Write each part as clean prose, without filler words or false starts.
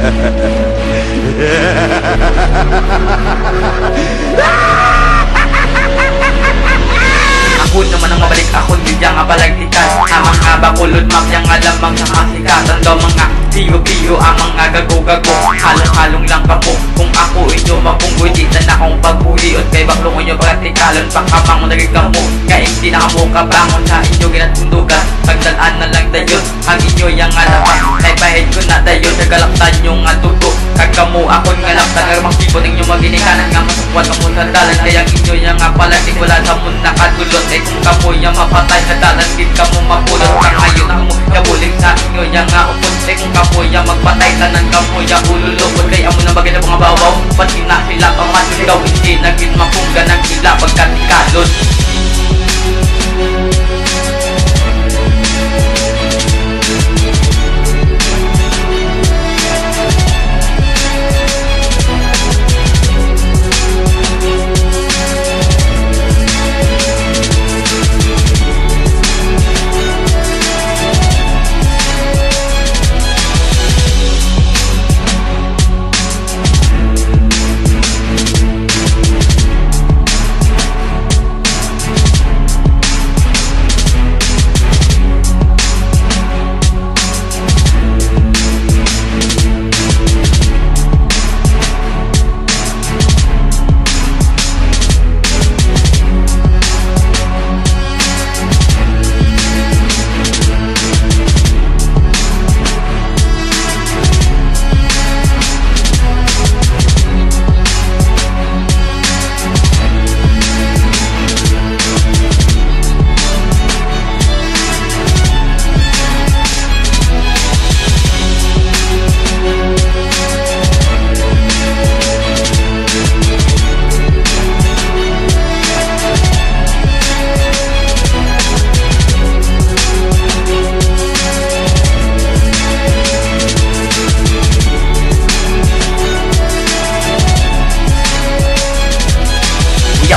Ako naman ang mabalik, ako di diyan nga palagtikan. Amang nga bakulod map yang alamang nakasikatan daw mga piyo-piyo ang mga gago-gago. Halong-halong lang kapo kung ako inyo mapunggoy. Di na akong pagbuliot kay baklong inyo praktikalan. Pakamang naging kamo kaya hindi na kamo kabangon sa inyo ginatundugan. Pagdalaan na lang dayon ang inyo yang alaman. Naipahid ko na dayon sa galaktan nyo nga tuto. Kagkamo ako nga laktan nga makipon ninyo maginikanan nga masukwat kamo sa dalan. Kaya inyo yang nga palaging wala sa muna kadulot. Eh kung kamo yang mapatay sa dalan din kamo mapulot. Kang ngayon ako kabuling sa inyo yang nga upon. Eh kung kamo yang magpatay tanan kamo yang ululukot. Kaya amo na bagay na mga bawaw. Pati na sila pamasigaw hindi naging mapungga ng ila pagkatikalon.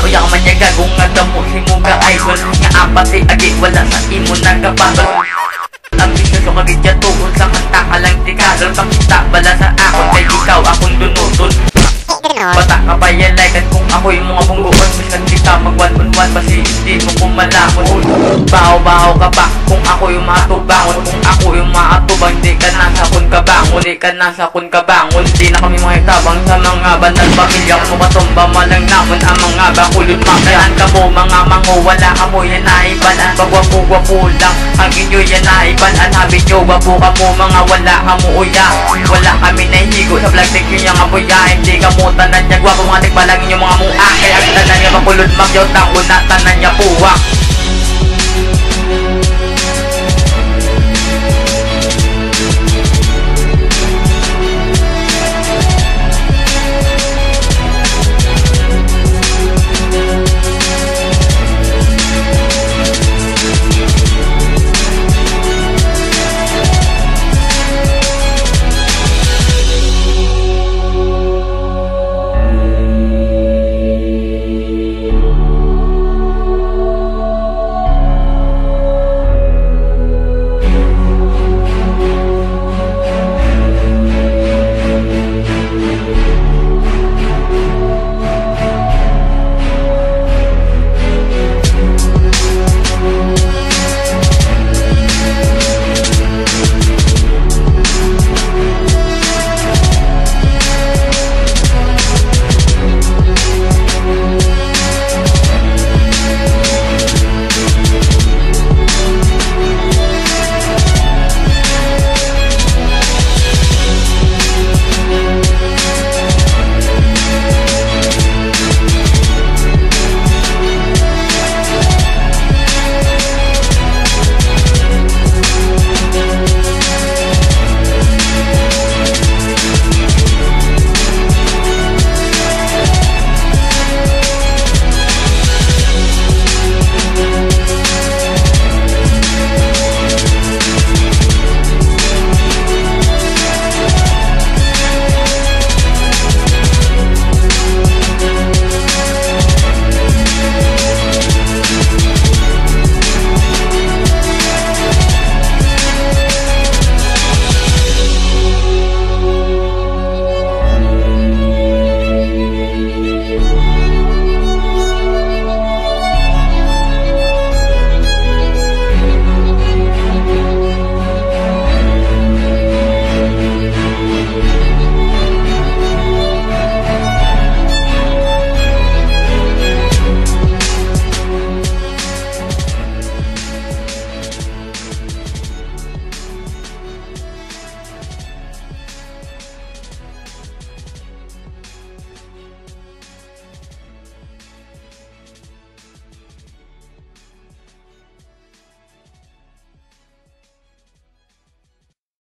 Uya man niya gagong nga damo himo ka idol. Nga apati agi wala sa imo nagkapagod. Ang bisyo kagit ya tuon sa kanta ka lang tikadol. Pakita bala sa akon kay ikaw akong dunuton. Bata ka pa yan like at kung ako yung mga bungguan. Miskan kita mag 1-on-1 basi hindi mo kumalamon. Bahaw-bahaw ka pa kung ako yung matubangon. Kung ako yung maatubang di ka nasa kun kabangon. Di ka nasa kun kabangon. Di na kami mga itabang sa mga bandang pamilya. Kung matumba malang namon ang mga bakulot makayan ka mo mga mango. Wala ka mo yan naibanan. Pagwapo-wapo lang ang inyo yan naibanan. Habi nyo wapo ka mo mga wala ka mo uya. Wala kami nahihigo sa vlog take nyo yung apoya. Hindi ka mo tanan niya gwapo mga tikbalang inyo mga mua. Kaya ang tanan niya bakulot magyaw tang una tanan niya puwak.